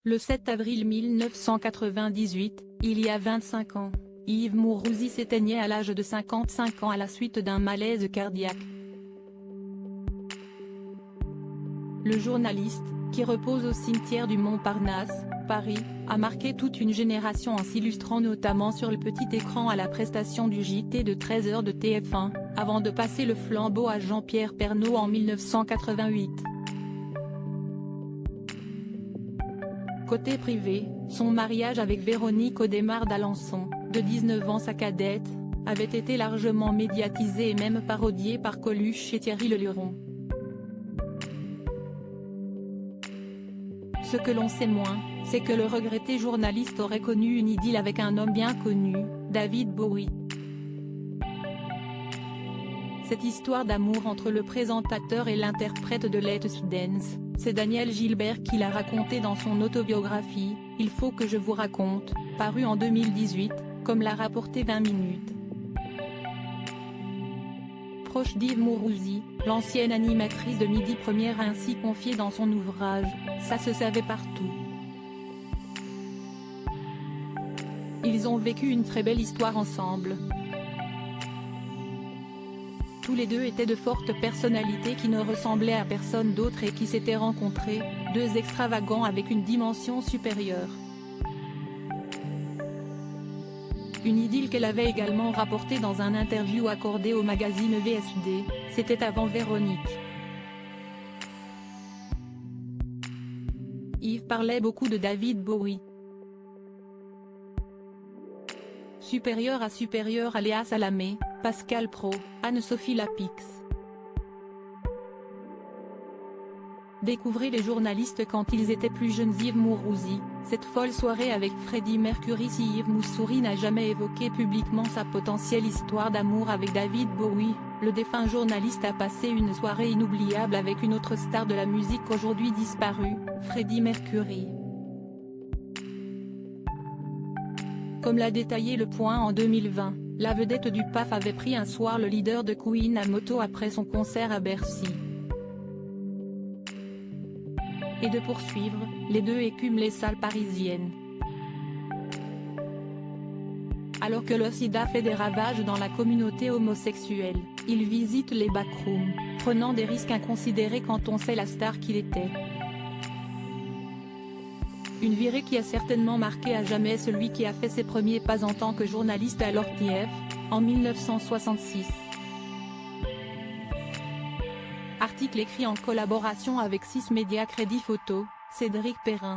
Le 7 avril 1998, il y a 25 ans, Yves Mourouzi s'éteignait à l'âge de 55 ans à la suite d'un malaise cardiaque. Le journaliste, qui repose au cimetière du Montparnasse, Paris, a marqué toute une génération en s'illustrant notamment sur le petit écran à la prestation du JT de 13h de TF1, avant de passer le flambeau à Jean-Pierre Pernaut en 1988. Côté privé, son mariage avec Véronique Audemars d'Alençon, de 19 ans sa cadette, avait été largement médiatisé et même parodié par Coluche et Thierry Leluron. Ce que l'on sait moins, c'est que le regretté journaliste aurait connu une idylle avec un homme bien connu, David Bowie. Cette histoire d'amour entre le présentateur et l'interprète de Let's Dance, c'est Daniel Gilbert qui l'a raconté dans son autobiographie, Il faut que je vous raconte, parue en 2018, comme l'a rapporté 20 minutes. Proche d'Yves Mourouzi, l'ancienne animatrice de Midi Première a ainsi confié dans son ouvrage « Ça se savait partout ». Ils ont vécu une très belle histoire ensemble. Tous les deux étaient de fortes personnalités qui ne ressemblaient à personne d'autre et qui s'étaient rencontrés, deux extravagants avec une dimension supérieure. Une idylle qu'elle avait également rapportée dans un interview accordé au magazine VSD, c'était avant Véronique. Yves parlait beaucoup de David Bowie. Supérieur à supérieur à Léa Salamé, Pascal Praud, Anne-Sophie Lapix. Découvrez les journalistes quand ils étaient plus jeunes. Yves Mourouzi, cette folle soirée avec Freddie Mercury. Si Yves Mourouzi n'a jamais évoqué publiquement sa potentielle histoire d'amour avec David Bowie, le défunt journaliste a passé une soirée inoubliable avec une autre star de la musique aujourd'hui disparue, Freddie Mercury. Comme l'a détaillé Le Point en 2020, la vedette du PAF avait pris un soir le leader de Queen à moto après son concert à Bercy. Et de poursuivre, les deux écument les salles parisiennes. Alors que le sida fait des ravages dans la communauté homosexuelle, il visite les backrooms, prenant des risques inconsidérés quand on sait la star qu'il était. Une virée qui a certainement marqué à jamais celui qui a fait ses premiers pas en tant que journaliste à l'ORTF, en 1966. Article écrit en collaboration avec 6 médias. Crédit photo, Cédric Perrin.